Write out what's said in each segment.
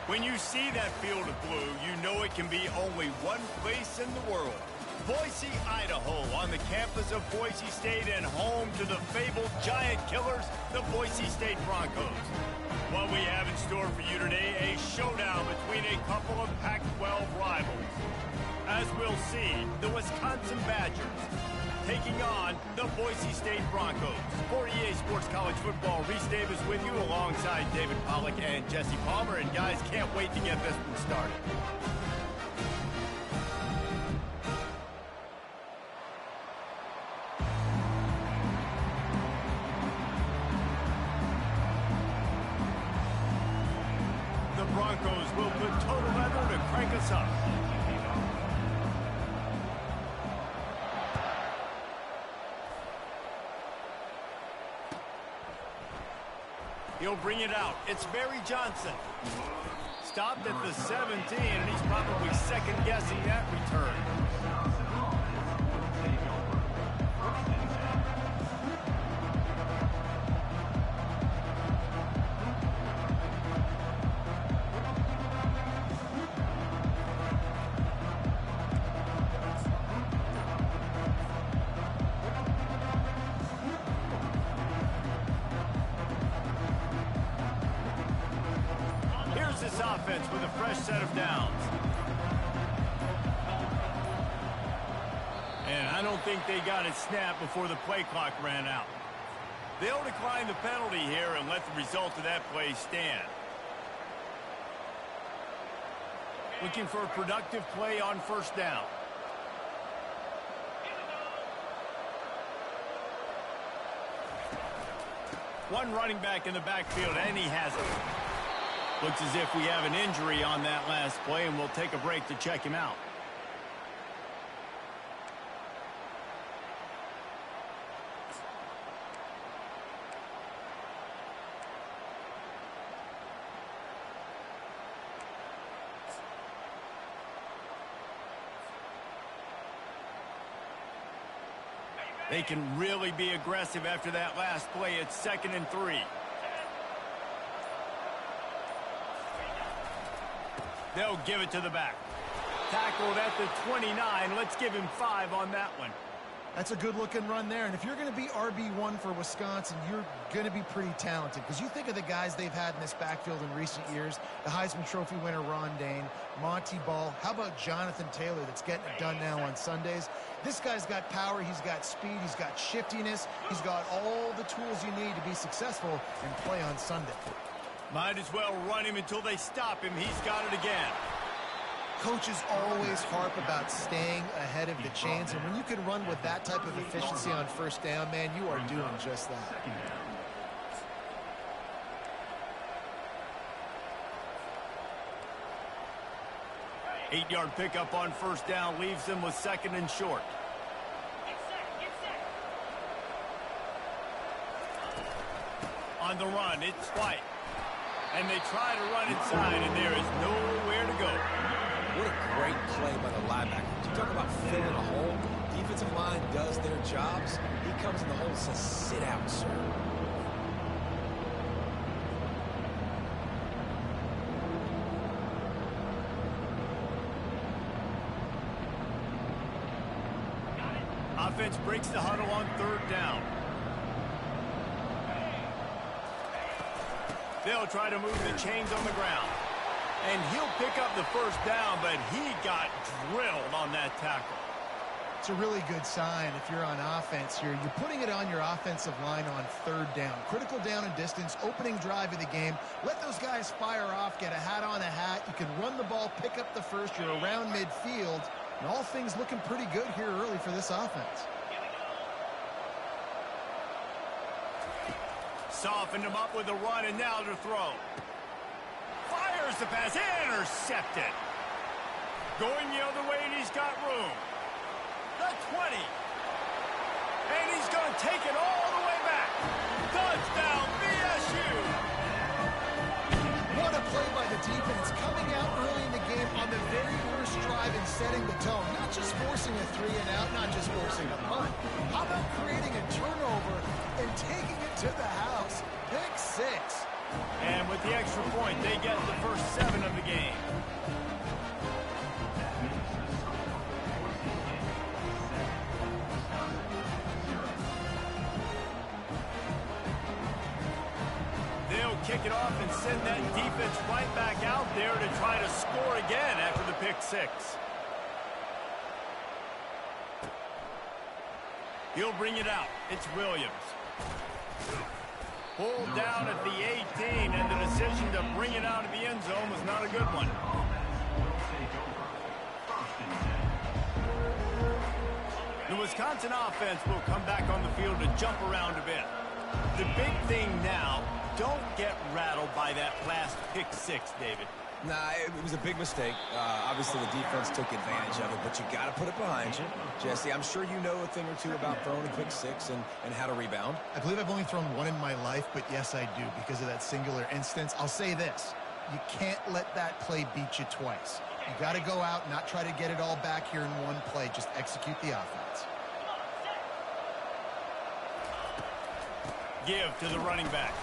When you see that field of blue, you know it can be only one place in the world. Boise, Idaho, on the campus of Boise State and home to the fabled giant killers, the Boise State Broncos. What we have in store for you today, a showdown between a couple of Pac-12 rivals. As we'll see, the Wisconsin Badgers taking on the Boise State Broncos. For EA Sports College Football, Reese Davis with you alongside David Pollack and Jesse Palmer. And guys, can't wait to get this one started. The Broncos will put total leather to crank us up. He'll bring it out. It's Barry Johnson. Stopped at the 17, and he's probably second-guessing that return. This offense with a fresh set of downs. And I don't think they got it snapped before the play clock ran out. They'll decline the penalty here and let the result of that play stand. Looking for a productive play on first down. One running back in the backfield, and he has it. Looks as if we have an injury on that last play, and we'll take a break to check him out. They can really be aggressive after that last play. It's 2nd and 3. They'll give it to the back. Tackled at the 29. Let's give him 5 on that one. That's a good-looking run there. And if you're going to be RB1 for Wisconsin, you're going to be pretty talented. Because you think of the guys they've had in this backfield in recent years, the Heisman Trophy winner Ron Dane, Monty Ball. How about Jonathan Taylor that's getting it done now on Sundays? This guy's got power. He's got speed. He's got shiftiness. He's got all the tools you need to be successful and play on Sunday. Might as well run him until they stop him. He's got it again. Coaches always harp about staying ahead of the chains, and when you can run with that type of efficiency on first down, man, you are doing just that. Eight-yard pickup on first down leaves them with 2nd and short. On the run, it's White. And they try to run inside, and there is nowhere to go. What a great play by the linebacker. You talk about filling a hole. Defensive line does their jobs. He comes in the hole and says, sit out, sir. Offense breaks the huddle on 3rd down. They'll try to move the chains on the ground. And he'll pick up the first down, but he got drilled on that tackle. It's a really good sign if you're on offense here. You're putting it on your offensive line on 3rd down. Critical down and distance, opening drive of the game. Let those guys fire off, get a hat on a hat. You can run the ball, pick up the first. You're around midfield. And all things looking pretty good here early for this offense. Softened him up with a run, and now to throw. Fires the pass, intercepted. Going the other way, and he's got room. The 20. And he's going to take it all the way back. Touchdown, BSU. What a play by the defense, coming out early in the game on the very first drive and setting the tone. Not just forcing a 3 and out, not just forcing a punt. How about creating a turnover and taking it to the house? Pick 6. And with the extra point, they get the first 7 of the pick six. He'll bring it out. It's Williams. Pulled down at the 18, and the decision to bring it out of the end zone was not a good one. The Wisconsin offense will come back on the field to jump around a bit. The big thing now, don't get rattled by that last pick six, David. Nah, it was a big mistake. Obviously, the defense took advantage of it, but you got to put it behind you. Jesse, I'm sure you know a thing or two about throwing a pick six and how to rebound. I believe I've only thrown one in my life, but yes, I do, because of that singular instance. I'll say this. You can't let that play beat you twice. You got to go out and not try to get it all back here in one play. Just execute the offense. Give to the running back.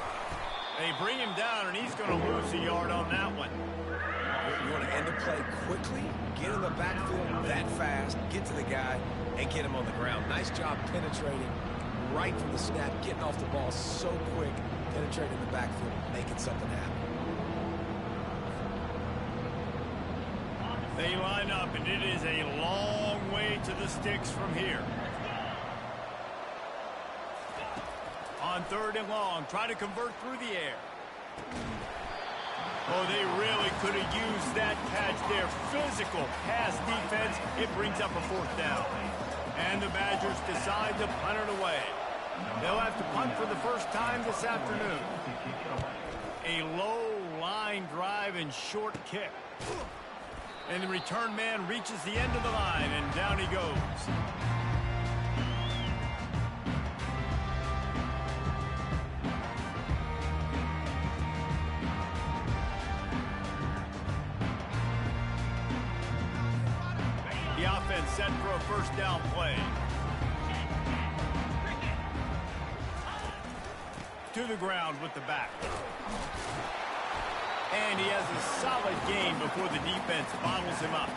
They bring him down, and he's going to lose a yard on that one. You want to end the play quickly, get in the backfield that fast, get to the guy, and get him on the ground. Nice job penetrating right from the snap, getting off the ball so quick, penetrating the backfield, making something happen. They line up, and it is a long way to the sticks from here. On 3rd and long, try to convert through the air. Oh, they really could have used that catch there. Physical pass defense. It brings up a 4th down. And the Badgers decide to punt it away. They'll have to punt for the first time this afternoon. A low line drive and short kick. And the return man reaches the end of the line, and down he goes. The offense set for a first down play. To the ground with the back. And he has a solid gain before the defense bottles him up.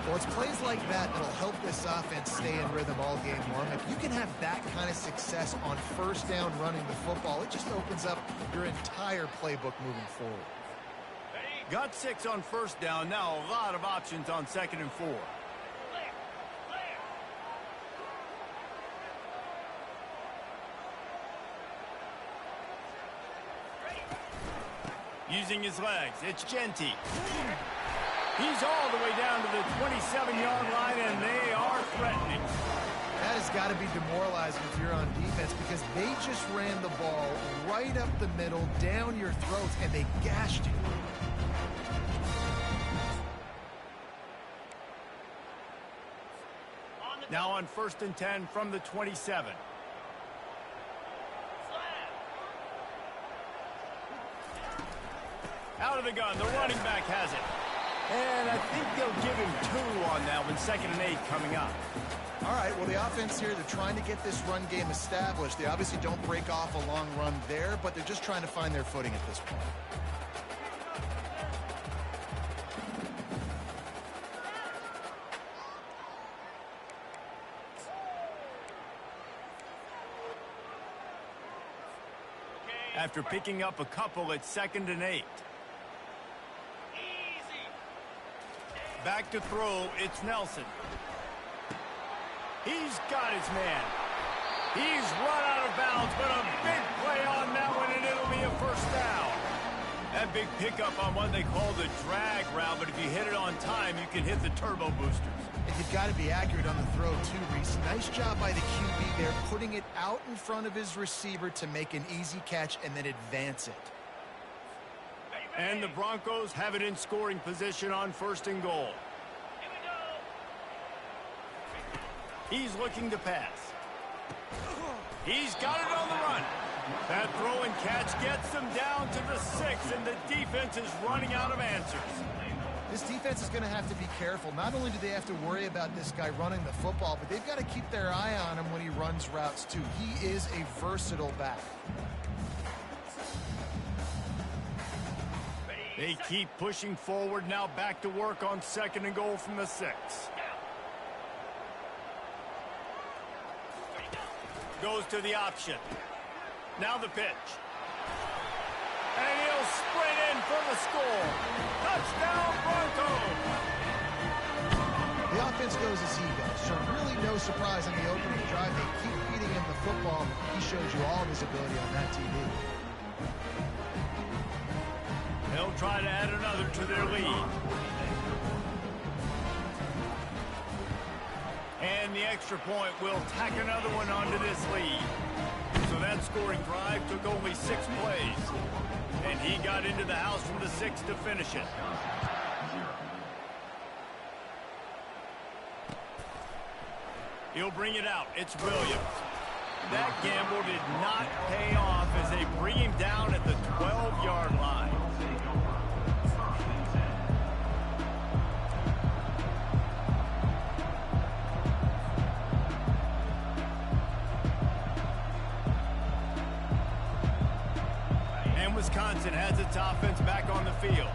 Well, it's plays like that that'll help this offense stay in rhythm all game long. If you can have that kind of success on first down running the football, it just opens up your entire playbook moving forward. Got 6 on first down. Now a lot of options on 2nd and 4. Using his legs, it's Genty. He's all the way down to the 27-yard line, and they are threatening. That has got to be demoralizing if you're on defense, because they just ran the ball right up the middle, down your throats, and they gashed you. Now on 1st and 10 from the 27. Out of the gun, the running back has it. And I think they'll give him 2 on that one, 2nd and 8 coming up. All right, well, the offense here, they're trying to get this run game established. They obviously don't break off a long run there, but they're just trying to find their footing at this point. After picking up a couple at 2nd and 8. Back to throw, it's Nelson. He's got his man. He's run out of bounds, but a big play on that one, and it'll be a first down. That big pickup on what they call the drag route, but if you hit it on time, you can hit the turbo boosters. And you've got to be accurate on the throw, too, Reese. Nice job by the QB there, putting it out in front of his receiver to make an easy catch and then advance it. And the Broncos have it in scoring position on 1st and goal. He's looking to pass. He's got it on the run. That throw and catch gets them down to the 6, and the defense is running out of answers. This defense is going to have to be careful. Not only do they have to worry about this guy running the football, but they've got to keep their eye on him when he runs routes, too. He is a versatile back. They keep pushing forward, now back to work on 2nd and goal from the 6. Goes to the option. Now the pitch. And he'll sprint in for the score. Touchdown, Broncos! offense goes as he goes. So really no surprise on the opening drive. They keep feeding him the football. He shows you all of his ability on that TV. They'll try to add another to their lead. And the extra point will tack another one onto this lead. So that scoring drive took only 6 plays. And he got into the house from the 6 to finish it. He'll bring it out. It's Williams. That gamble did not pay off as they bring him down at the 12-yard line. And Wisconsin has its offense back on the field.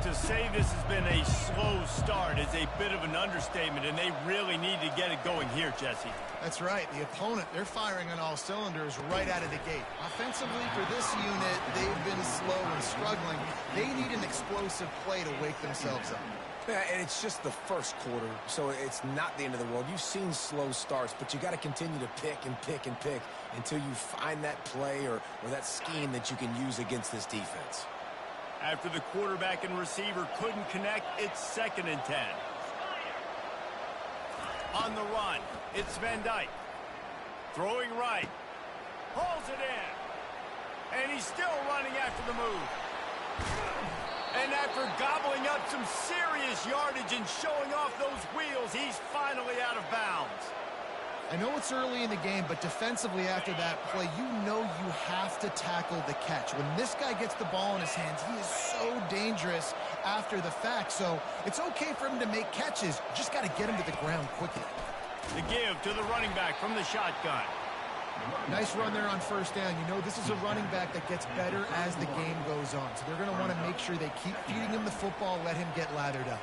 To say this has been a slow start is a bit of an understatement, and they really need to get it going here, Jesse. That's right. The opponent, they're firing on all cylinders right out of the gate. Offensively, for this unit, they've been slow and struggling. They need an explosive play to wake themselves up. Yeah, and it's just the first quarter, so it's not the end of the world. You've seen slow starts, but you got to continue to pick and pick and pick until you find that play or that scheme that you can use against this defense. After the quarterback and receiver couldn't connect, it's 2nd and 10. On the run, it's Van Dyke. Throwing right. Hauls it in. And he's still running after the move. And after gobbling up some serious yardage and showing off those wheels, he's finally out of bounds. I know it's early in the game, but defensively after that play, you know you have to tackle the catch. When this guy gets the ball in his hands, he is so dangerous after the fact. So it's okay for him to make catches. You just got to get him to the ground quickly. The give to the running back from the shotgun. Nice run there on 1st down. You know this is a running back that gets better as the game goes on. So they're going to want to make sure they keep feeding him the football, let him get lathered up.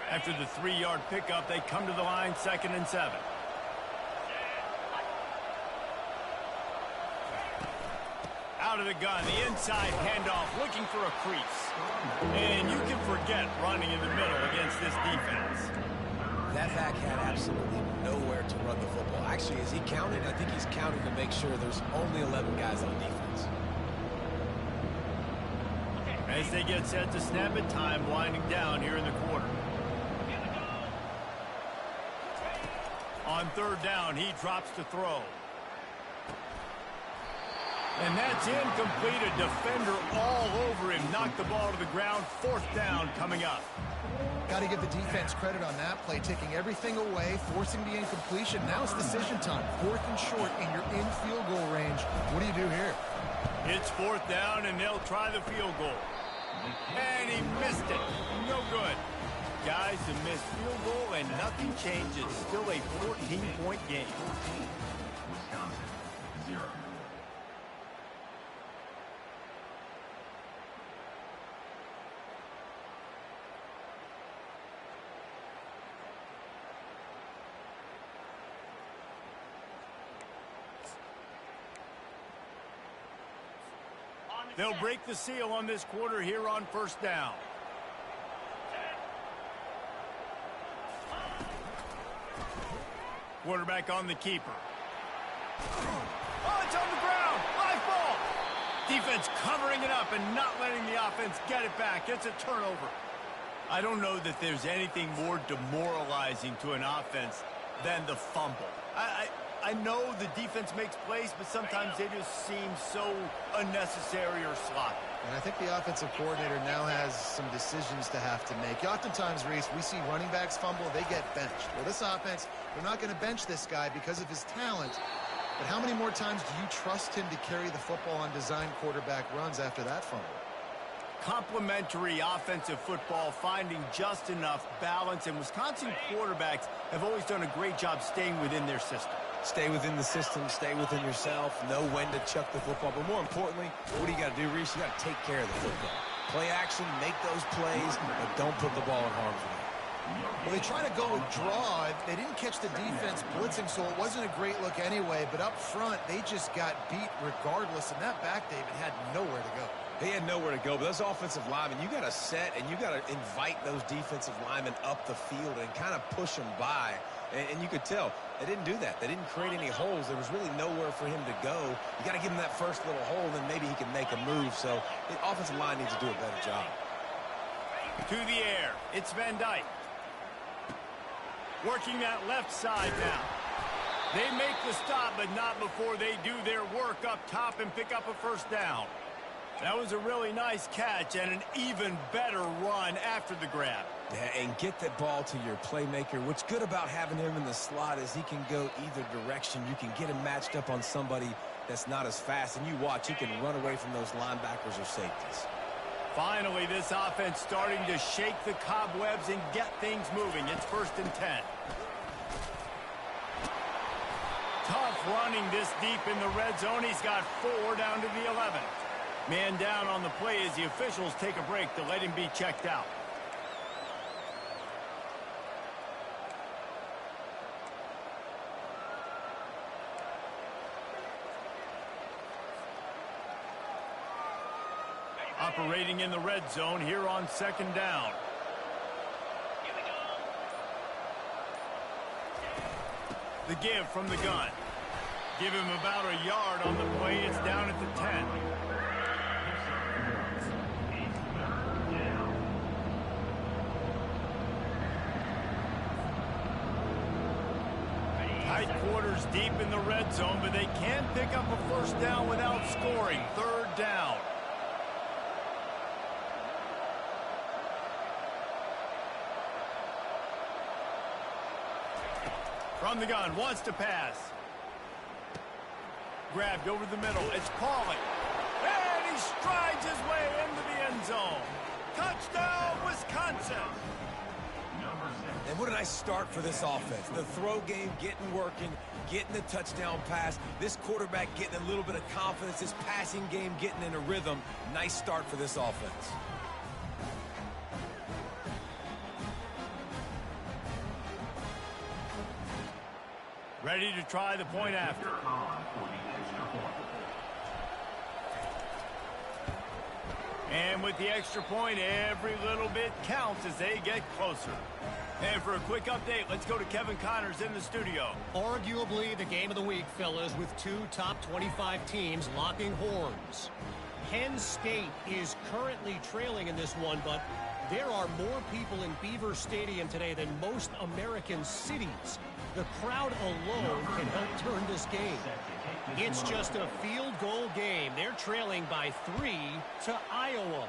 After the 3-yard pickup, they come to the line, 2nd and 7. Out of the gun, the inside handoff, looking for a crease. And you can forget running in the middle against this defense. That back had absolutely nowhere to run the football. Actually, as he counted, I think he's counting to make sure there's only 11 guys on defense. As they get set to snap it, time winding down here in the quarter. On 3rd down, he drops to throw. And that's incomplete. A defender all over him. Knocked the ball to the ground. 4th down coming up. Got to give the defense credit on that play, taking everything away, forcing the incompletion. Now it's decision time. 4th and short, and you're in field goal range. What do you do here? It's 4th down, and they'll try the field goal. And he missed it. No good. Guys, a missed field goal, and nothing changes. Still a 14-point game. They'll break the seal on this quarter here on 1st down. Quarterback on the keeper. Oh, it's on the ground. Live ball. Defense covering it up and not letting the offense get it back. It's a turnover. I don't know that there's anything more demoralizing to an offense than the fumble. I know the defense makes plays, but sometimes they just seem so unnecessary or sloppy. And I think the offensive coordinator now has some decisions to have to make. Oftentimes, Reese, we see running backs fumble, they get benched. Well, this offense, they're not going to bench this guy because of his talent. But how many more times do you trust him to carry the football on design quarterback runs after that fumble? Complementary offensive football, finding just enough balance, and Wisconsin quarterbacks have always done a great job staying within their system. Stay within the system, stay within yourself, know when to chuck the football. But more importantly, what do you got to do, Reese? You got to take care of the football. Play action, make those plays, but don't put the ball in harm's way. Well, they try to go with draw. They didn't catch the defense blitzing, so it wasn't a great look anyway. But up front, they just got beat regardless. And that back, David, had nowhere to go. They had nowhere to go, but those offensive linemen, you got to set and you got to invite those defensive linemen up the field and kind of push them by. And you could tell they didn't do that. They didn't create any holes. There was really nowhere for him to go. You got to give him that first little hole, then maybe he can make a move. So the offensive line needs to do a better job. To the air, it's Van Dyke. Working that left side now. They make the stop, but not before they do their work up top and pick up a first down. That was a really nice catch and an even better run after the grab. Yeah, and get that ball to your playmaker. What's good about having him in the slot is he can go either direction. You can get him matched up on somebody that's not as fast, and you watch, he can run away from those linebackers or safeties. Finally, this offense starting to shake the cobwebs and get things moving. It's 1st and 10. Tough running this deep in the red zone. He's got 4 down to the 11. Man down on the play as the officials take a break to let him be checked out. Operating in the red zone here on 2nd down. The give from the gun. Give him about a yard on the play. It's down at the 10. Tight quarters deep in the red zone, but they can pick up a first down without scoring. 3rd down. From the gun, wants to pass. Grabbed over the middle. It's Pauly. And he strides his way into the end zone. Touchdown, Wisconsin. And what a nice start for this offense. The throw game getting working, getting the touchdown pass. This quarterback getting a little bit of confidence. This passing game getting in a rhythm. Nice start for this offense. Ready to try the point after. And with the extra point, every little bit counts as they get closer. And for a quick update, let's go to Kevin Connors in the studio. Arguably the game of the week, fellas, with 2 top 25 teams locking horns. Penn State is currently trailing in this one, but there are more people in Beaver Stadium today than most American cities. The crowd alone can help turn this game. It's just a field goal game. They're trailing by 3 to Iowa.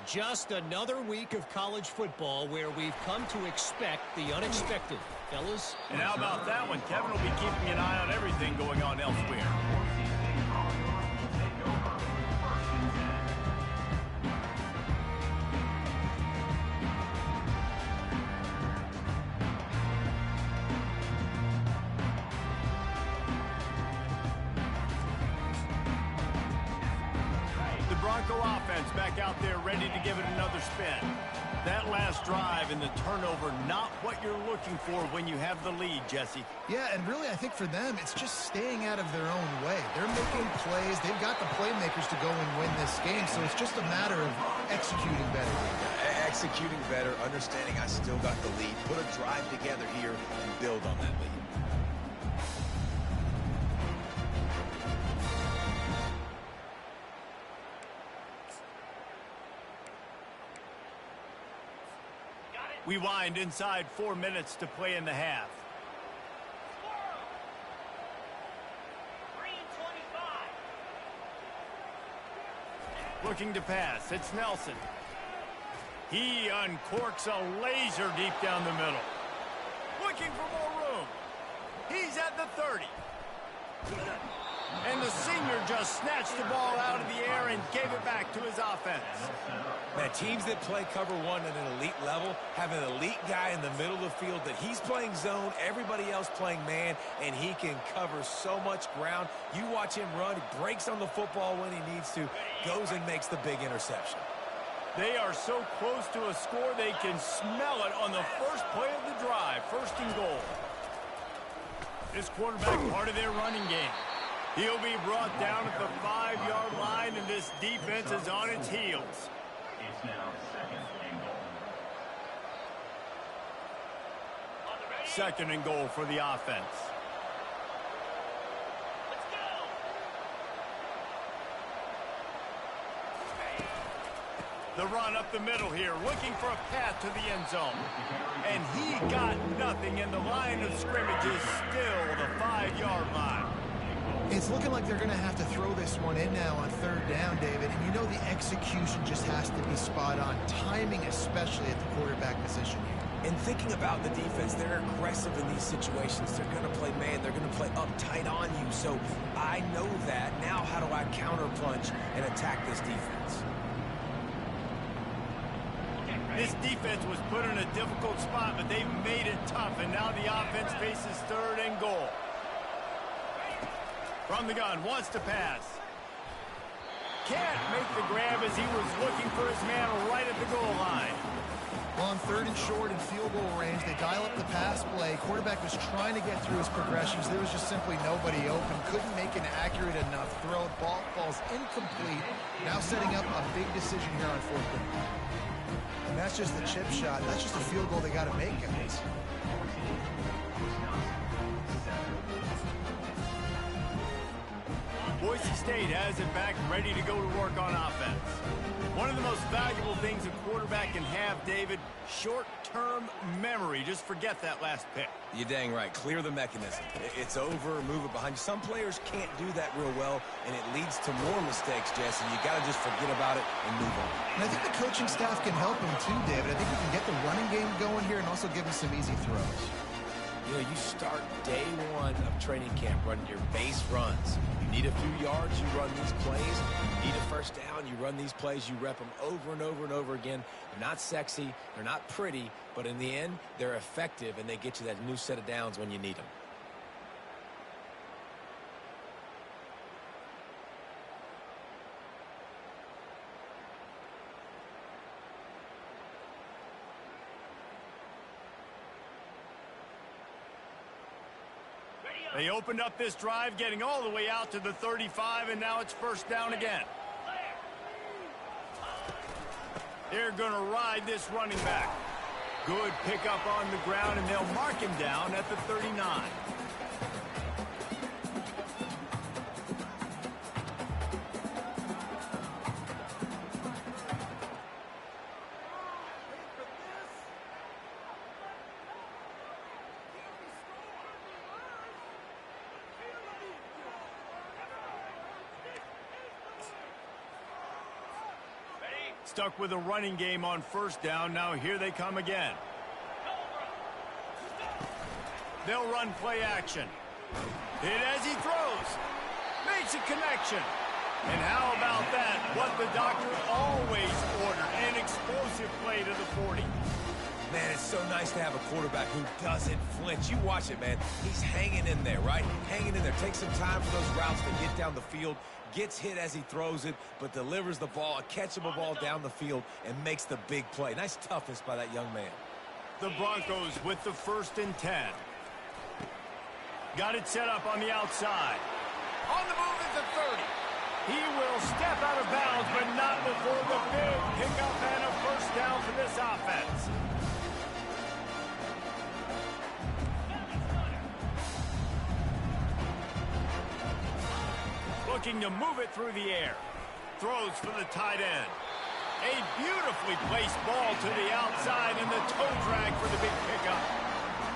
Just another week of college football where we've come to expect the unexpected, fellas. And how about that one? Kevin will be keeping an eye on everything going on elsewhere. Bronco offense back out there ready to give it another spin. That last drive and the turnover, not what you're looking for when you have the lead, Jesse. Yeah, and really I think for them it's just staying out of their own way. They're making plays. They've got the playmakers to go and win this game, so it's just a matter of executing better. Executing better, understanding I still got the lead. Put a drive together here and build on that lead. We wind inside 4 minutes to play in the half. Looking to pass. It's Nelson. He uncorks a laser deep down the middle. Looking for more room. He's at the 30. And the senior just snatched the ball out of the air and gave it back to his offense. Man, teams that play cover one at an elite level have an elite guy in the middle of the field that he's playing zone, everybody else playing man, and he can cover so much ground. You watch him run, he breaks on the football when he needs to, goes and makes the big interception. They are so close to a score they can smell it on the first play of the drive. First and goal. This quarterback part of their running game. He'll be brought down at the 5-yard line, and this defense is on its heels. It's now second and goal. Second and goal for the offense. The run up the middle here, looking for a path to the end zone. And he got nothing, and the line of scrimmage is still the 5-yard line. It's looking like they're going to have to throw this one in now on third down, David. And you know the execution just has to be spot on. Timing, especially at the quarterback position here. And thinking about the defense, they're aggressive in these situations. They're going to play man. They're going to play up tight on you. So I know that. Now how do I counterpunch and attack this defense? This defense was put in a difficult spot, but they've made it tough, and now the offense faces third and goal. From the gun, wants to pass. Can't make the grab as he was looking for his man right at the goal line. On third and short in field goal range, they dial up the pass play. Quarterback was trying to get through his progressions. There was just simply nobody open. Couldn't make an accurate enough throw. Ball falls incomplete. Now setting up a big decision here on fourth down. And that's just a chip shot. That's just a field goal they got to make, guys. Boise State has it back, ready to go to work on offense. One of the most valuable things a quarterback can have, David, short-term memory. Just forget that last pick. You're dang right. Clear the mechanism. It's over, move it behind you. Some players can't do that real well, and it leads to more mistakes, Jesse. You got to just forget about it and move on. And I think the coaching staff can help him too, David. I think we can get the running game going here and also give him some easy throws. You know, you start day one of training camp running your base runs. You need a few yards, you run these plays. You need a first down, you run these plays. You rep them over and over and over again. They're not sexy, they're not pretty, but in the end, they're effective, and they get you that new set of downs when you need them. They opened up this drive, getting all the way out to the 35, and now it's first down again. They're going to ride this running back. Good pickup on the ground, and they'll mark him down at the 39. Stuck with a running game on first down. Now here they come again. They'll run play action. Hit as he throws. Makes a connection. And how about that? What the doctor always ordered. An explosive play to the 40. Man, it's so nice to have a quarterback who doesn't flinch. You watch it, man. He's hanging in there, right? Hanging in there. Takes some time for those routes to get down the field. Gets hit as he throws it, but delivers the ball, a catchable ball down the field, and makes the big play. Nice toughness by that young man. The Broncos with the 1st and 10. Got it set up on the outside. On the move at the 30. He will step out of bounds, but not before the big pickup and a first down for this offense. Looking to move it through the air. Throws for the tight end. A beautifully placed ball to the outside, and the toe drag for the big pickup.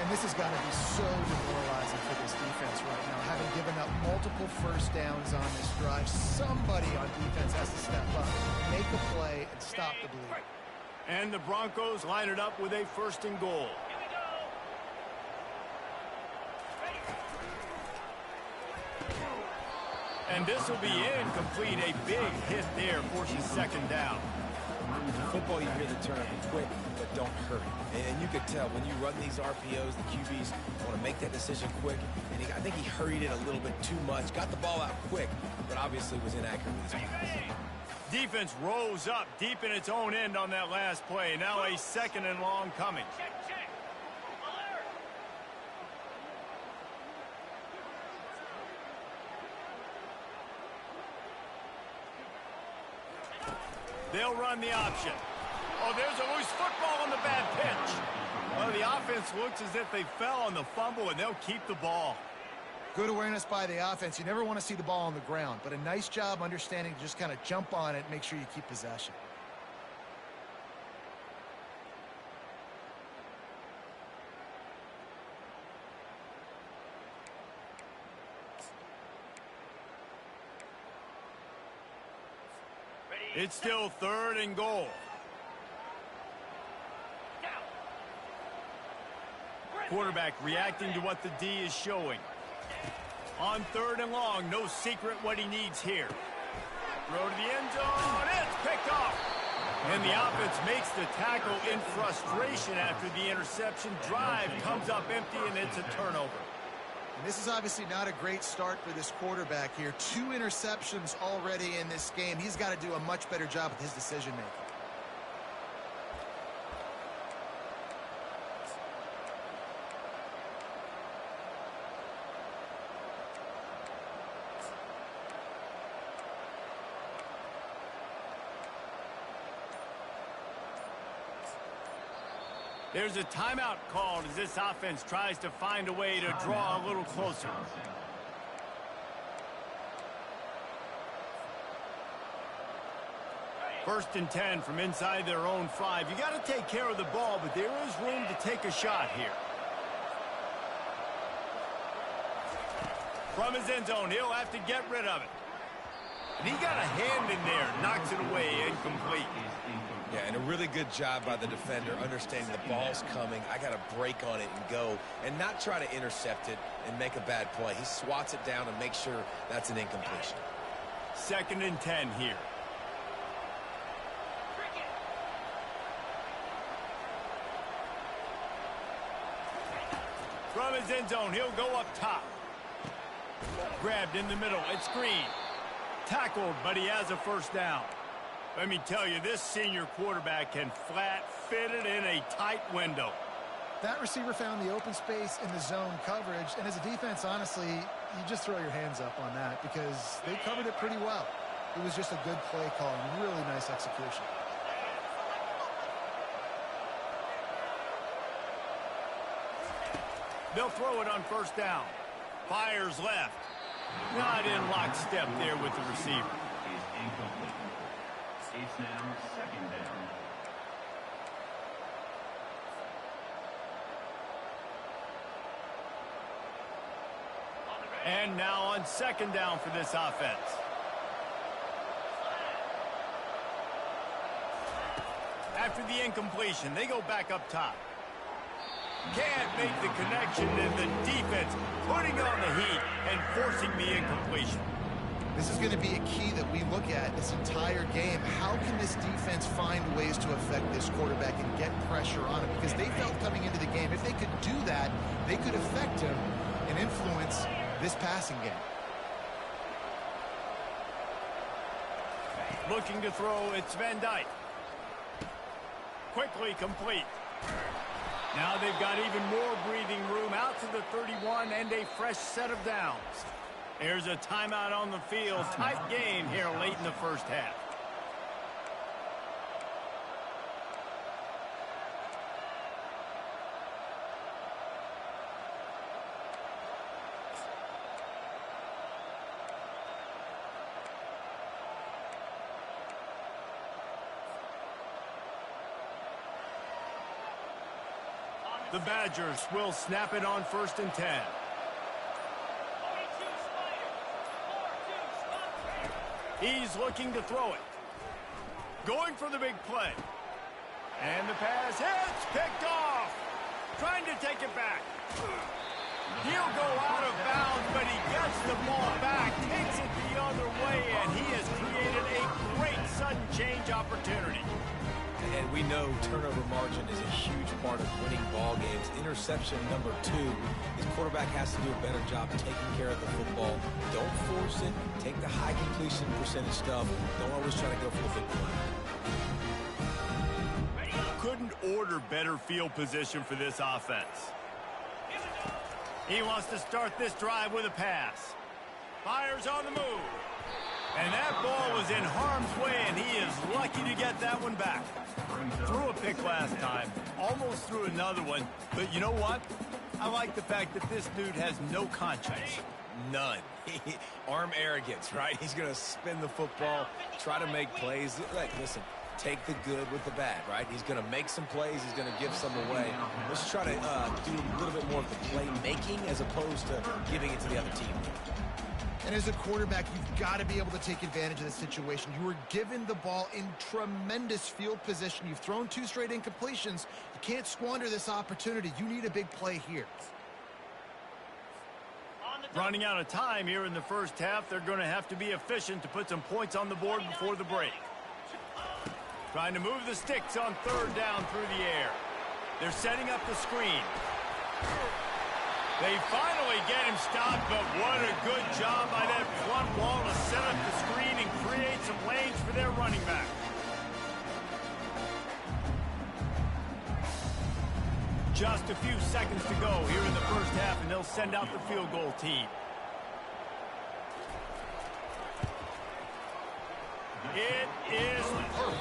And this has got to be so demoralizing for this defense right now. Having given up multiple first downs on this drive, somebody on defense has to step up, make a play, and stop the bleeding. And the Broncos line it up with a 1st and goal. And this will be incomplete. A big hit there forces 2nd down. In football, you hear the term quick, but don't hurry. And you could tell when you run these RPOs, the QBs want to make that decision quick. And I think he hurried it a little bit too much. Got the ball out quick, but obviously was inaccurate with his pass. Defense rose up deep in its own end on that last play. Now a 2nd and long coming. They'll run the option. Oh, there's a loose football on the bad pitch. Well, the offense looks as if they fell on the fumble, and they'll keep the ball. Good awareness by the offense. You never want to see the ball on the ground, but a nice job understanding to just kind of jump on it and make sure you keep possession. It's still 3rd and goal. Quarterback reacting to what the D is showing. On 3rd and long, no secret what he needs here. Throw to the end zone, it's picked off. And the offense makes the tackle in frustration after the interception. Drive comes up empty, and it's a turnover. And this is obviously not a great start for this quarterback here. 2 interceptions already in this game. He's got to do a much better job with his decision-making. There's a timeout called as this offense tries to find a way to draw a little closer. First and 10 from inside their own 5. You got to take care of the ball, but there is room to take a shot here. From his end zone, he'll have to get rid of it. And he got a hand in there, knocks it away, incomplete. Yeah, and a really good job by the defender, understanding the ball's coming. I got to break on it and go, and not try to intercept it and make a bad play. He swats it down and makes sure that's an incompletion. 2nd and 10 here. From his end zone, he'll go up top. Grabbed in the middle, it's Green. Tackled, but he has a 1st down. Let me tell you, this senior quarterback can flat fit it in a tight window. That receiver found the open space in the zone coverage, and as a defense, honestly, you just throw your hands up on that because they covered it pretty well. It was just a good play call and really nice execution. They'll throw it on 1st down. Fires left. Not in lockstep there with the receiver. Is incomplete. It's now 2nd down. And now on 2nd down for this offense. After the incompletion, they go back up top. Can't make the connection, and the defense putting on the heat and forcing the incompletion. This is going to be a key that we look at this entire game. How can this defense find ways to affect this quarterback and get pressure on him? Because they felt coming into the game, if they could do that, they could affect him and influence this passing game. Looking to throw, it's Van Dyke. Quickly complete. Now they've got even more breathing room out to the 31 and a fresh set of downs. There's a timeout on the field. Tight game here late in the 1st half. The Badgers will snap it on 1st and 10. He's looking to throw it. Going for the big play. And the pass hits, picked off. Trying to take it back. He'll go out of bounds, but he gets the ball back, takes it the other way, and he has created a great sudden change opportunity. And we know turnover margin is a huge part of winning ball games. Interception number 2. His quarterback has to do a better job taking care of the football. Don't force it. Take the high completion percentage stuff. Don't always try to go for the big play. Couldn't order better field position for this offense. He wants to start this drive with a pass. Fires on the move. And that ball was in harm's way, and he is lucky to get that one back. Threw a pick last time, almost threw another one. But you know what? I like the fact that this dude has no conscience. None. Arm arrogance, right? He's going to spin the football, try to make plays. Like, listen, take the good with the bad, right? He's going to make some plays. He's going to give some away. Let's try to do a little bit more of the playmaking as opposed to giving it to the other team. And as a quarterback, you've got to be able to take advantage of the situation. You were given the ball in tremendous field position. You've thrown 2 straight incompletions. You can't squander this opportunity. You need a big play here. Running out of time here in the first half. They're going to have to be efficient to put some points on the board before the break. Trying to move the sticks on 3rd down through the air. They're setting up the screen. They finally get him stopped, but what a good job by that front wall to set up the screen and create some lanes for their running back. Just a few seconds to go here in the first half, and they'll send out the field goal team. It is perfect.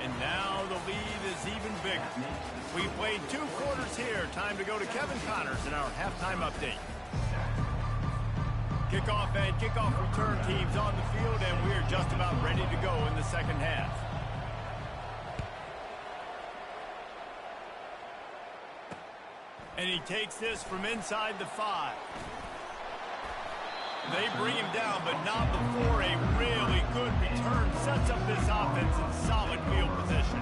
And now the lead is even bigger. We played 2 quarters here. Time to go to Kevin Connors in our halftime update. Kickoff and kickoff return teams on the field, and we're just about ready to go in the second half. And he takes this from inside the 5. They bring him down, but not before a really good return sets up this offense in solid field position.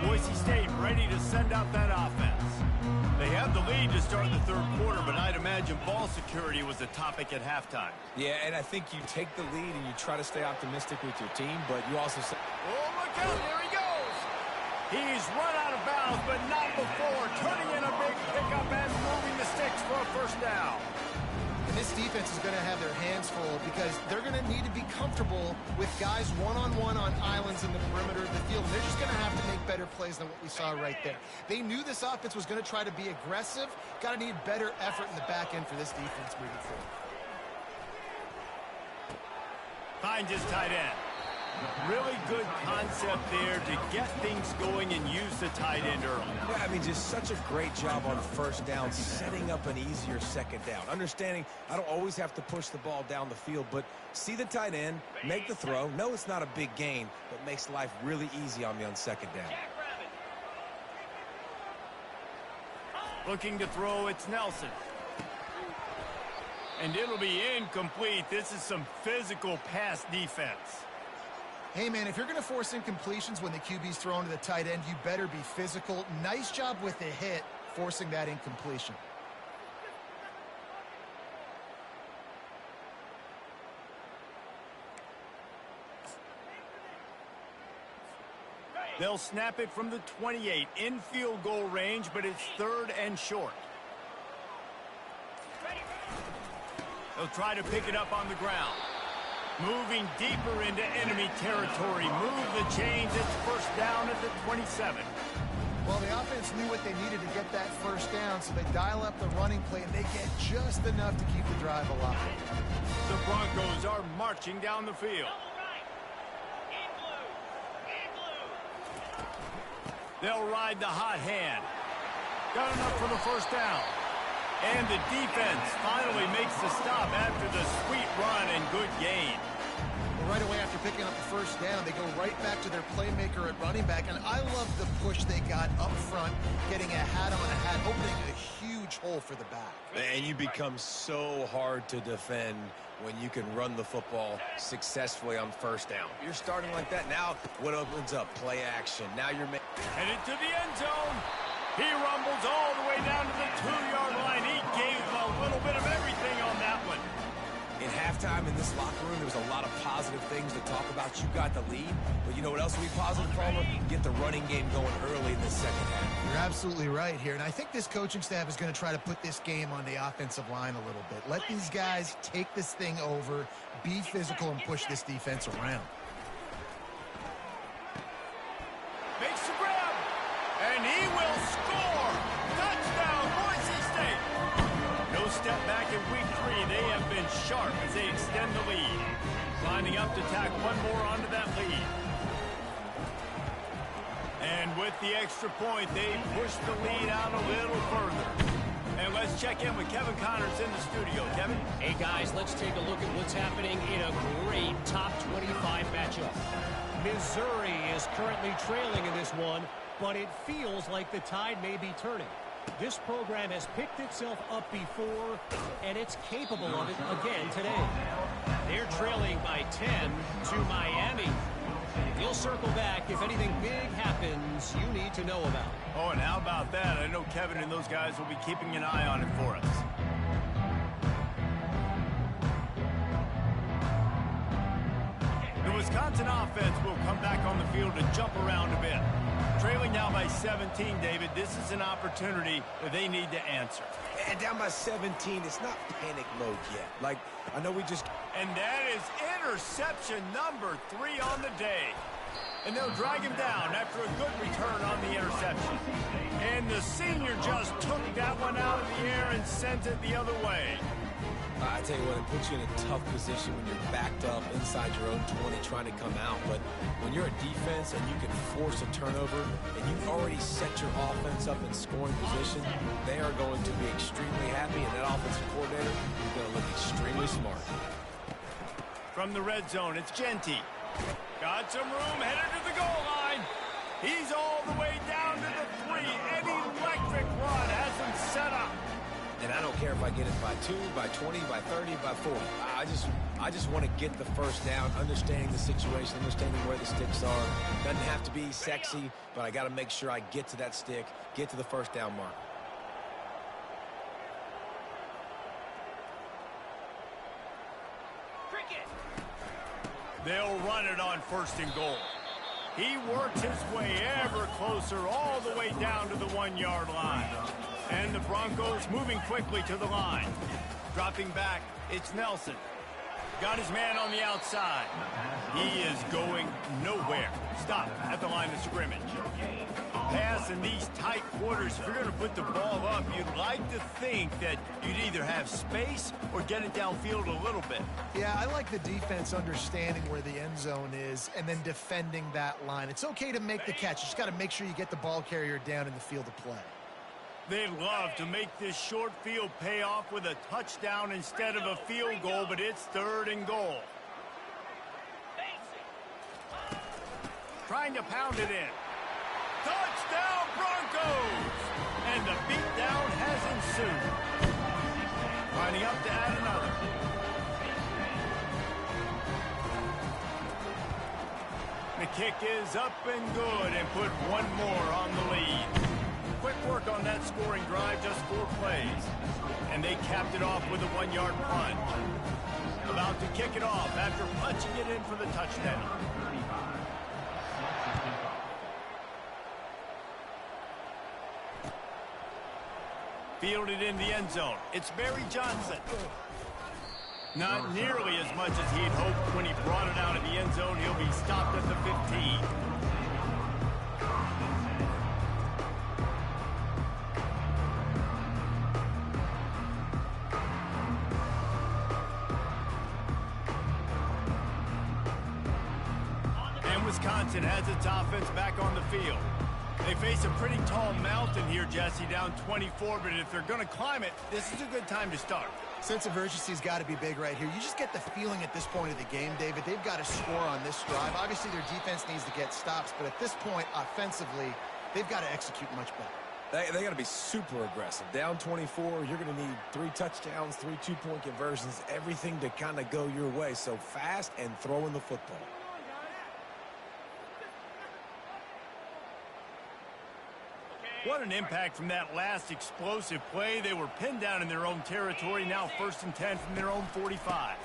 Boise State ready to send out that offense. They have the lead to start the 3rd quarter, but I'd imagine ball security was a topic at halftime. Yeah, and I think you take the lead and you try to stay optimistic with your team, but you also say, oh, look out, there he goes. He's run out of bounds, but not before turning in a big pickup and moving the sticks for a 1st down. And this defense is going to have their hands full because they're going to need to be comfortable with guys one-on-one on islands in the perimeter of the field. And they're just going to have to make better plays than what we saw right there. They knew this offense was going to try to be aggressive. Got to need better effort in the back end for this defense moving forward. Finds his tight end. Really good concept there to get things going and use the tight end early. Yeah, I mean, just such a great job on 1st down, setting up an easier 2nd down. Understanding I don't always have to push the ball down the field, but see the tight end, make the throw. No, it's not a big gain, but makes life really easy on me on 2nd down. Looking to throw, it's Nelson. And it'll be incomplete. This is some physical pass defense. Hey, man, if you're going to force incompletions when the QB's thrown to the tight end, you better be physical. Nice job with the hit, forcing that incompletion. They'll snap it from the 28 in field goal range, but it's 3rd and short. They'll try to pick it up on the ground. Moving deeper into enemy territory. Move the chains. It's 1st down at the 27. Well, the offense knew what they needed to get that 1st down, so they dial up the running play, and they get just enough to keep the drive alive. The Broncos are marching down the field. They'll ride the hot hand. Got enough for the 1st down. And the defense finally makes the stop after the sweet run and good gain. Well, right away after picking up the 1st down, they go right back to their playmaker at running back. And I love the push they got up front, getting a hat on a hat, opening a huge huge hole for the back. And you become so hard to defend when you can run the football successfully on first down. You're starting like that. Now what opens up? Play action. Now you're headed to the end zone. He rumbles all the way down to the 2-yard line. He gave a little bit of everything on that one. In halftime in this locker room, there was a lot of positive things to talk about. You got the lead, but you know what else will be positive, Palmer? Get the running game going early in the second half. You're absolutely right here, and I think this coaching staff is going to try to put this game on the offensive line a little bit. Let these guys take this thing over, be physical, and push this defense around. Makes the grab, and he will score. Touchdown, Boise State. No step back in week 3. They have been sharp as they extend the lead. Lining up to tack one more onto that lead. And with the extra point, they push the lead out a little further. And let's check in with Kevin Connors in the studio. Kevin? Hey, guys, let's take a look at what's happening in a great top 25 matchup. Missouri is currently trailing in this one, but it feels like the tide may be turning. This program has picked itself up before, and it's capable of it again today. They're trailing by 10 to Miami. We'll circle back if anything big happens you need to know about. Oh, and how about that? I know Kevin and those guys will be keeping an eye on it for us. The Wisconsin offense will come back on the field to jump around a bit. Trailing now by 17, David, this is an opportunity that they need to answer. And down by 17, it's not panic mode yet. Like, I know we just... And that is interception number 3 on the day. And they'll drag him down after a good return on the interception. And the senior just took that one out of the air and sent it the other way. I tell you what, it puts you in a tough position when you're backed up inside your own 20 trying to come out. But when you're a defense and you can force a turnover and you've already set your offense up in scoring position, they are going to be extremely happy, and that offensive coordinator is going to look extremely smart. From the red zone, it's Genty. Got some room, headed to the goal line. He's all the way down to the 3. An electric run has him set up. And I don't care if I get it by 2, by 20, by 30, by 40. I just want to get the first down, understanding the situation, understanding where the sticks are. Doesn't have to be sexy, but I got to make sure I get to that stick, get to the first down mark. They'll run it on 1st and goal. He works his way ever closer all the way down to the 1-yard line. And the Broncos moving quickly to the line. Dropping back, it's Nelson. Got his man on the outside. He is going nowhere. Stop at the line of scrimmage. Pass in these tight quarters, if you're going to put the ball up, you'd like to think that you'd either have space or get it downfield a little bit. Yeah, I like the defense understanding where the end zone is and then defending that line. It's okay to make the catch. You just got to make sure you get the ball carrier down in the field of play. They'd love to make this short field pay off with a touchdown instead of a field goal, but it's 3rd and goal. Trying to pound it in. Touchdown, Broncos! And the beatdown has ensued. Lining up to add another. The kick is up and good and put one more on the lead. Quick work on that scoring drive, just 4 plays. And they capped it off with a 1-yard plunge. About to kick it off after punching it in for the touchdown. Fielded in the end zone. It's Barry Johnson. Not nearly as much as he'd hoped when he brought it out of the end zone. He'll be stopped at the 15. Wisconsin has its offense back on the field. They face a pretty tall mountain here, Jesse, down 24, but if they're going to climb it, this is a good time to start. Sense of urgency's got to be big right here. You just get the feeling at this point of the game, David, they've got to score on this drive. Obviously, their defense needs to get stops, but at this point, offensively, they've got to execute much better. They got to be super aggressive. Down 24, you're going to need 3 touchdowns, 3 two-point conversions, everything to kind of go your way. So fast and throwing the football. What an impact from that last explosive play. They were pinned down in their own territory. Now 1st and 10 from their own 45.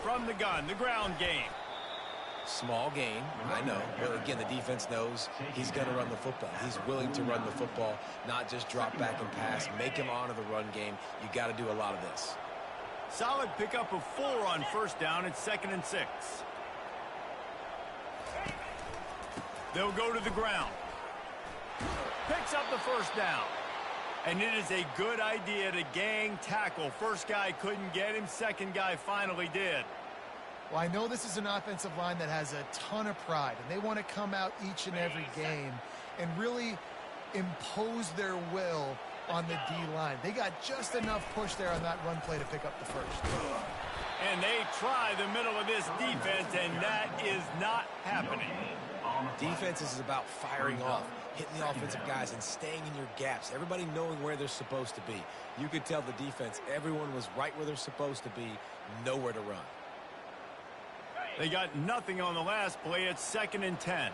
From the gun, the ground game. Small gain, I know. But again, the defense knows he's going to run the football. He's willing to run the football, not just drop back and pass. Make him honor the run game. You got to do a lot of this. Solid pickup of 4 on 1st down. It's 2nd and 6. They'll go to the ground. Picks up the 1st down. And it is a good idea to gang tackle. First guy couldn't get him. Second guy finally did. Well, I know this is an offensive line that has a ton of pride, and they want to come out each and every game and really impose their will on the D-line. They got just enough push there on that run play to pick up the 1st. And they try the middle of this defense, and that is not happening. Defense is about firing off, hitting the offensive guys and staying in your gaps. Everybody knowing where they're supposed to be. You could tell the defense, everyone was right where they're supposed to be, nowhere to run. They got nothing on the last play. It's 2nd and 10.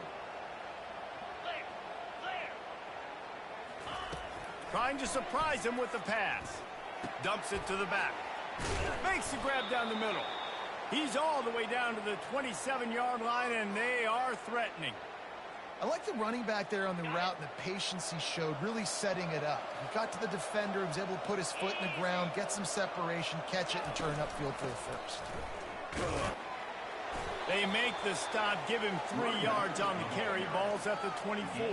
Trying to surprise him with the pass. Dumps it to the back. Makes the grab down the middle. He's all the way down to the 27-yard line, and they are threatening. I like the running back there on the route and the patience he showed, really setting it up. He got to the defender, was able to put his foot in the ground, get some separation, catch it, and turn upfield for the 1st. They make the stop, give him 3 yards on the carry. Ball's at the 24.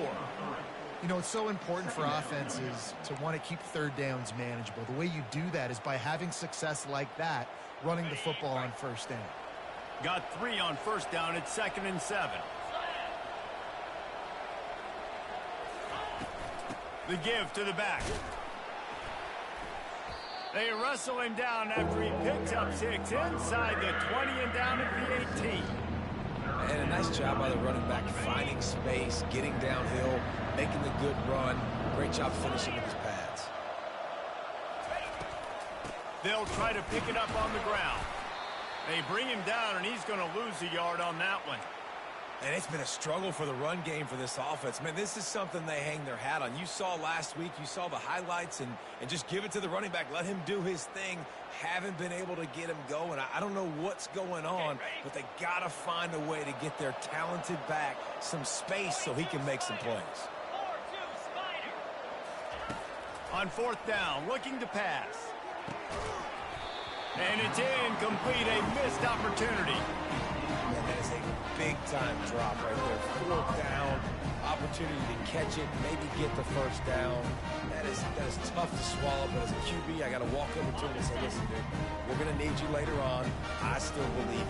You know, it's so important for offenses to want to keep 3rd downs manageable. The way you do that is by having success like that, running the football on 1st down. Got 3 on 1st down. It's 2nd and 7. The give to the back. They wrestle him down after he picks up 6 inside the 20 and down at the 18. And a nice job by the running back, finding space, getting downhill, making the good run. Great job finishing with his pads. They'll try to pick it up on the ground. They bring him down, and he's going to lose a yard on that one. And it's been a struggle for the run game for this offense. Man, this is something they hang their hat on. You saw last week, you saw the highlights, and just give it to the running back. Let him do his thing. Haven't been able to get him going. I don't know what's going on, but they got to find a way to get their talented back some space so he can make some plays. On 4th down, looking to pass. And it's incomplete, a missed opportunity. And that is a big-time drop right there. 4th down, opportunity to catch it, maybe get the 1st down. That is tough to swallow, but as a QB, I got to walk over to him and say, listen, dude, we're going to need you later on. I still believe it.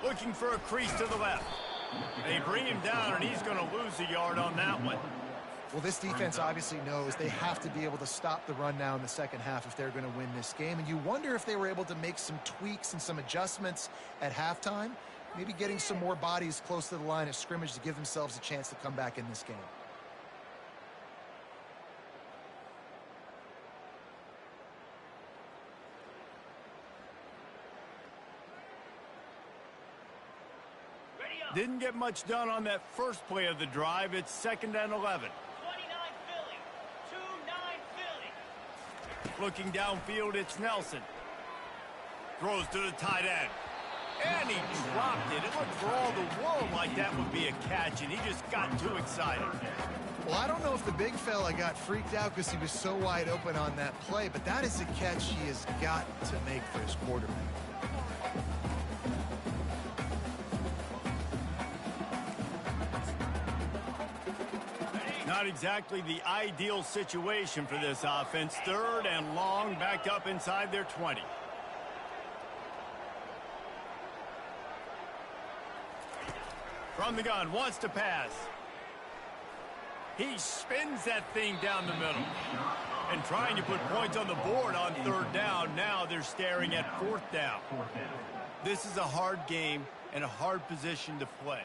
Looking for a crease to the left. They bring him down, and he's going to lose a yard on that one. Well, this defense obviously knows they have to be able to stop the run now in the 2nd half if they're going to win this game. And you wonder if they were able to make some tweaks and some adjustments at halftime, maybe getting some more bodies close to the line of scrimmage to give themselves a chance to come back in this game. Didn't get much done on that first play of the drive. It's 2nd and 11. Looking downfield, it's Nelson. Throws to the tight end. And he dropped it. It looked for all the world like that would be a catch, and he just got too excited. Well, I don't know if the big fella got freaked out because he was so wide open on that play, but that is a catch he has got to make for his quarterback. Not exactly the ideal situation for this offense. 3rd and long, back up inside their 20. From the gun, wants to pass. He spins that thing down the middle. And trying to put points on the board on 3rd down. Now they're staring at 4th down. This is a hard game and a hard position to play.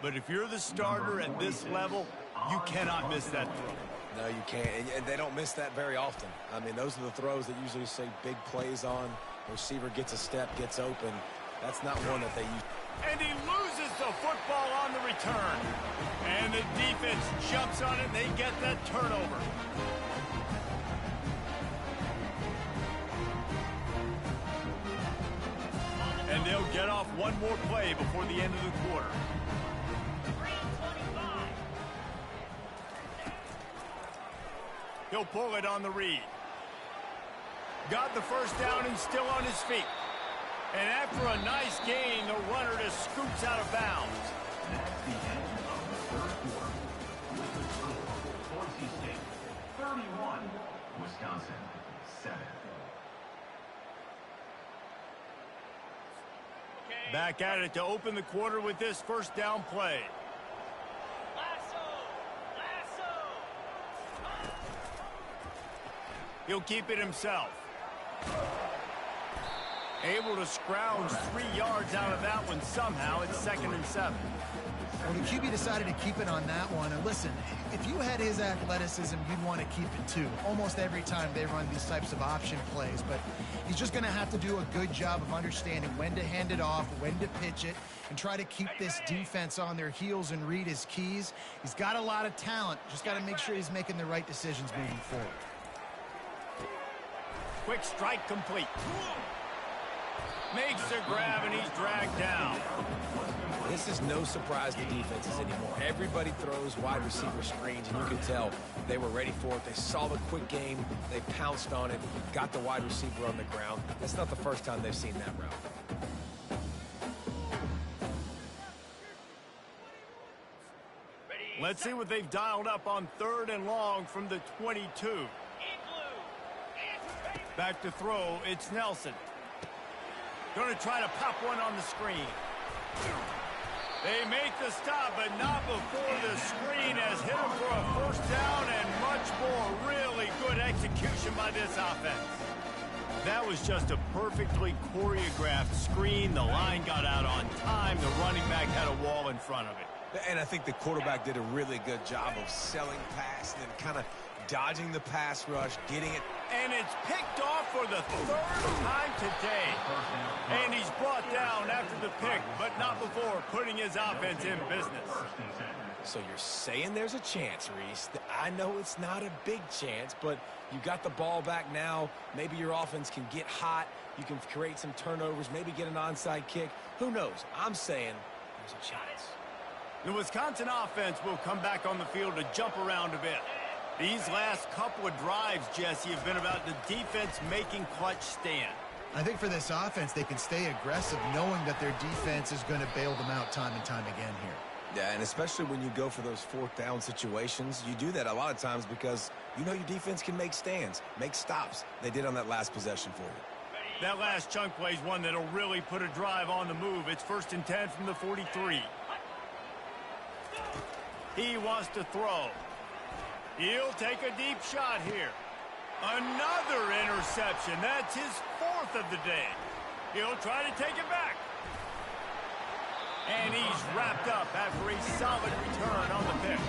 But if you're the starter at this level, you cannot miss that throw. No, you can't. And they don't miss that very often. I mean, those are the throws that usually say big plays on. The receiver gets a step, gets open. That's not one that they use. And he loses the football on the return. And the defense jumps on it, and they get that turnover. And they'll get off one more play before the end of the quarter. He'll pull it on the read. Got the first down and still on his feet. And after a nice gain, the runner just scoots out of bounds. That's the end of the third quarter. With the score, Boise State 31, Wisconsin 7. Back at it to open the quarter with this first down play. He'll keep it himself. Able to scrounge 3 yards out of that one somehow. It's 2nd and 7. Well, the QB decided to keep it on that one. And listen, if you had his athleticism, you'd want to keep it too. Almost every time they run these types of option plays. But he's just going to have to do a good job of understanding when to hand it off, when to pitch it, and try to keep this defense on their heels and read his keys. He's got a lot of talent. Just got to make sure he's making the right decisions moving forward. Quick strike complete. Makes the grab, and he's dragged down. This is no surprise to defenses anymore. Everybody throws wide receiver screens, and you can tell they were ready for it. They saw the quick game. They pounced on it, got the wide receiver on the ground. That's not the first time they've seen that route. Let's see what they've dialed up on 3rd and long from the 22. Back to throw, it's Nelson. Going to try to pop one on the screen. They make the stop, but not before the screen has hit him for a first down, and much more really good execution by this offense. That was just a perfectly choreographed screen. The line got out on time. The running back had a wall in front of it. And I think the quarterback did a really good job of selling past and kind of dodging the pass rush, getting it. And it's picked off for the 3rd time today. And he's brought down after the pick, but not before putting his offense in business. So you're saying there's a chance, Reese. I know it's not a big chance, but you got the ball back now. Maybe your offense can get hot. You can create some turnovers, maybe get an onside kick. Who knows? I'm saying there's a chance. The Wisconsin offense will come back on the field to jump around a bit. These last couple of drives, Jesse, have been about the defense making clutch stand. I think for this offense, they can stay aggressive knowing that their defense is going to bail them out time and time again here. Yeah, and especially when you go for those 4th down situations, you do that a lot of times because you know your defense can make stands, make stops. They did on that last possession for you. That last chunk play is one that'll really put a drive on the move. It's 1st and 10 from the 43. He wants to throw. He'll take a deep shot here. Another interception. That's his 4th of the day. He'll try to take it back. And he's wrapped up after a solid return on the pick.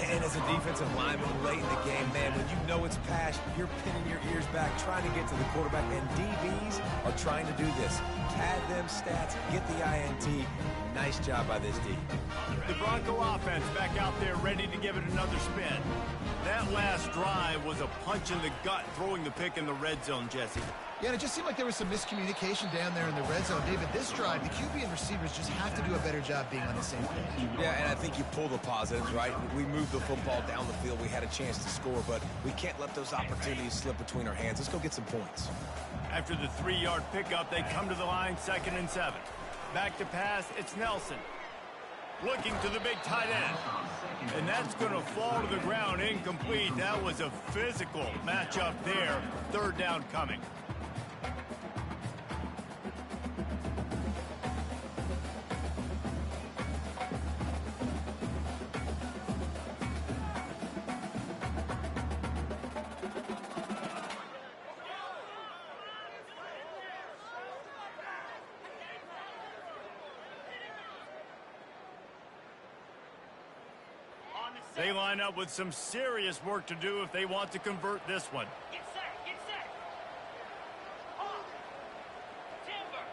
And as a defensive lineman late in the game, man, when you know it's past, you're pinning your ears back, trying to get to the quarterback, and DBs are trying to do this. Pad them stats, get the INT. Nice job by this D. The Bronco offense back out there ready to give it another spin. That last drive was a punch in the gut, throwing the pick in the red zone, Jesse. Yeah, and it just seemed like there was some miscommunication down there in the red zone. David, this drive, the QB and receivers just have to do a better job being on the same page. Yeah, and I think you pull the positives, right? We moved the football down the field. We had a chance to score, but we can't let those opportunities slip between our hands. Let's go get some points. After the 3-yard pickup, they come to the line, 2nd and 7. Back to pass, it's Nelson. Looking to the big tight end. And that's going to fall to the ground incomplete. That was a physical matchup there. 3rd down coming. They line up with some serious work to do if they want to convert this one. Get set, get set. Hawk. Timber.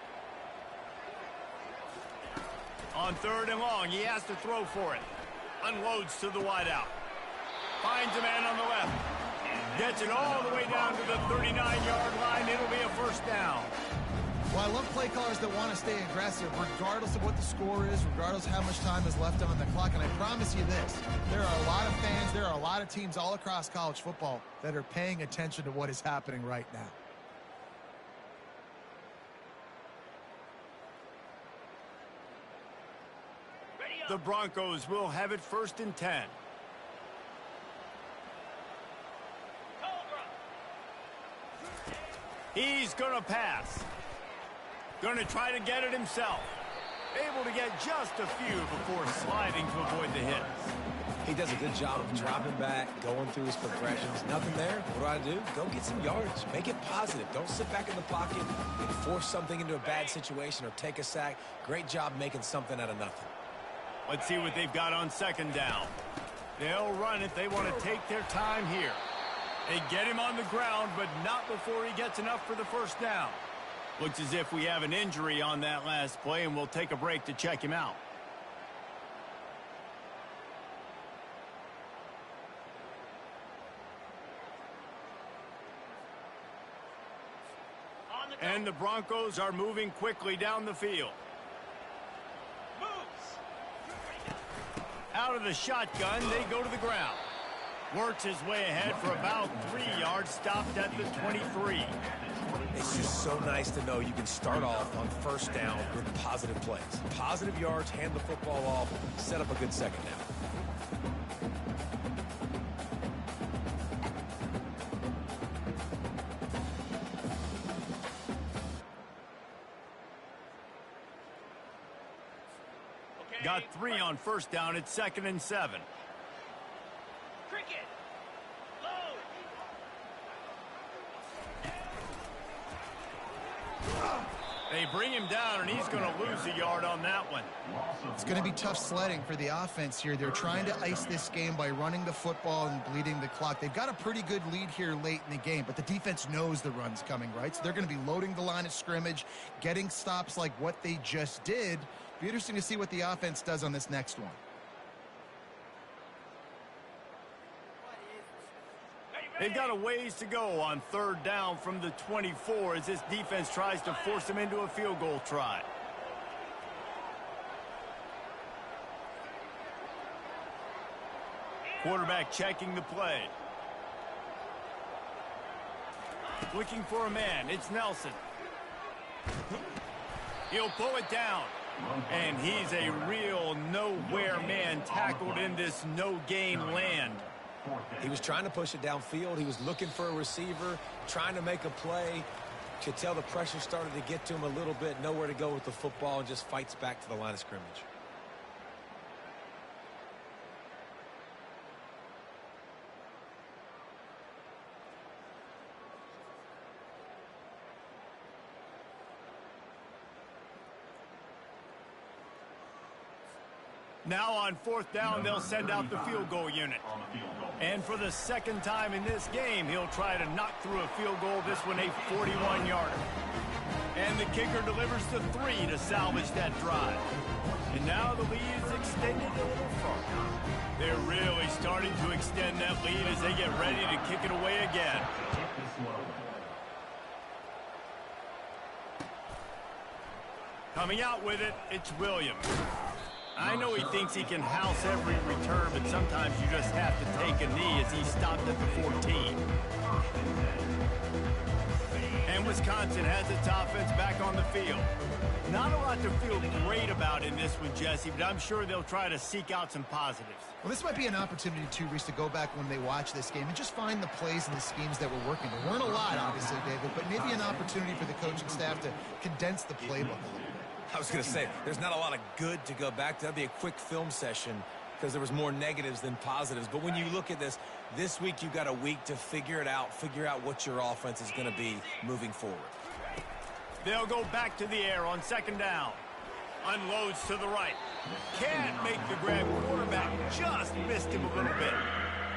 On 3rd and long, he has to throw for it. Unloads to the wideout. Finds a man on the left. Gets it all the way down to the 39-yard line. It'll be a first down. Well, I love play callers that want to stay aggressive, regardless of what the score is, regardless of how much time is left on the clock. And I promise you this, there are a lot of fans, there are a lot of teams all across college football that are paying attention to what is happening right now. The Broncos will have it 1st and 10. He's going to pass. Going to try to get it himself. Able to get just a few before sliding to avoid the hits. He does a good job of dropping back, going through his progressions. Nothing there. What do? Go get some yards. Make it positive. Don't sit back in the pocket and force something into a bad situation or take a sack. Great job making something out of nothing. Let's see what they've got on 2nd down. They'll run it. They want to take their time here. They get him on the ground, but not before he gets enough for the first down. Looks as if we have an injury on that last play, and we'll take a break to check him out. And the Broncos are moving quickly down the field. Out of the shotgun, they go to the ground. Works his way ahead for about 3 yards, stopped at the 23. It's just so nice to know you can start off on 1st down with positive plays. Positive yards, hand the football off, set up a good 2nd down. Got 3 on 1st down. It's 2nd and 7. Cricket. Low. They bring him down, and he's going to lose a yard on that one. It's going to be tough sledding for the offense here. They're trying to ice this game by running the football and bleeding the clock. They've got a pretty good lead here late in the game, but the defense knows the run's coming, right? So they're going to be loading the line of scrimmage, getting stops like what they just did. Be interesting to see what the offense does on this next one. They've got a ways to go on 3rd down from the 24 as this defense tries to force them into a field goal try. Quarterback checking the play. Looking for a man. It's Nelson. He'll pull it down. And he's a real nowhere man tackled in this no-gain land. He was trying to push it downfield. He was looking for a receiver, trying to make a play. Could tell the pressure started to get to him a little bit. Nowhere to go with the football and just fights back to the line of scrimmage. Now on 4th down, they'll send out the field goal unit. And for the 2nd time in this game, he'll try to knock through a field goal, this one a 41-yarder. And the kicker delivers the 3 to salvage that drive. And now the lead is extended a little further. They're really starting to extend that lead as they get ready to kick it away again. Coming out with it, it's Williams. I know he thinks he can house every return, but sometimes you just have to take a knee as he stopped at the 14. And Wisconsin has its offense back on the field. Not a lot to feel great about in this one, Jesse, but I'm sure they'll try to seek out some positives. Well, this might be an opportunity, too, Reese, to go back when they watch this game and just find the plays and the schemes that were working. There weren't a lot, obviously, David, but maybe an opportunity for the coaching staff to condense the playbook a little bit. I was going to say, there's not a lot of good to go back to. That'd be a quick film session because there was more negatives than positives. But when you look at this week you've got a week to figure it out, figure out what your offense is going to be moving forward. They'll go back to the air on 2nd down. Unloads to the right. Can't make the grab. Quarterback just missed him a little bit.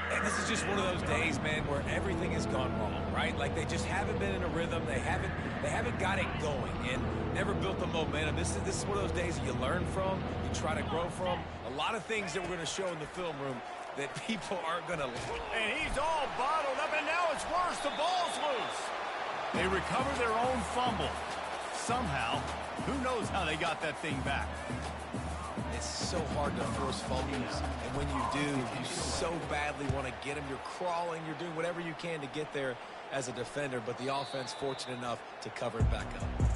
And this is just one of those days, man, where everything has gone wrong, right? Like they just haven't been in a rhythm. They haven't got it going and never built the momentum. This is one of those days that you learn from, you try to grow from. A lot of things that we're going to show in the film room that people aren't going to like. And he's all bottled up, and now it's worse. The ball's loose. They recover their own fumble. Somehow, who knows how they got that thing back. It's so hard to force fumbles, and when you do, you so badly want to get them. You're crawling, you're doing whatever you can to get there as a defender, but the offense fortunate enough to cover it back up.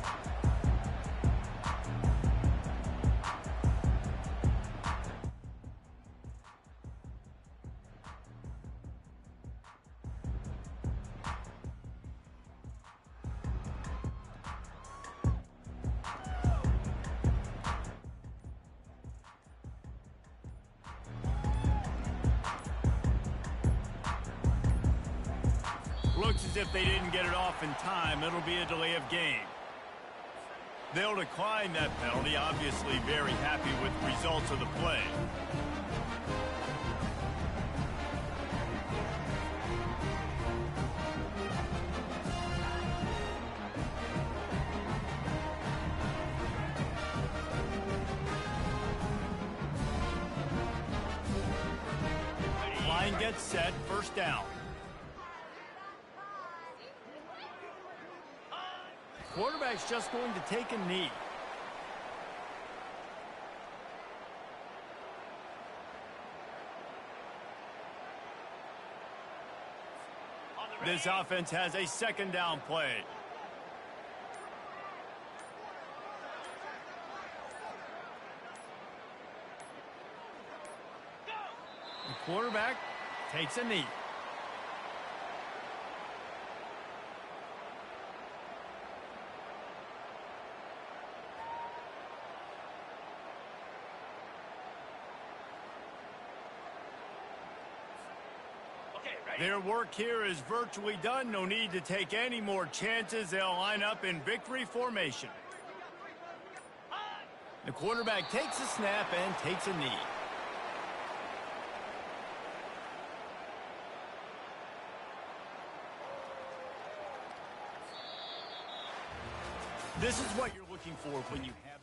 Looks as if they didn't get it off in time. It'll be a delay of game. They'll decline that penalty, obviously very happy with the results of the play. Line gets set, first down. Quarterback's just going to take a knee. This offense has a second down play. The quarterback takes a knee. Their work here is virtually done. No need to take any more chances. They'll line up in victory formation. The quarterback takes a snap and takes a knee. This is what you're looking for when you have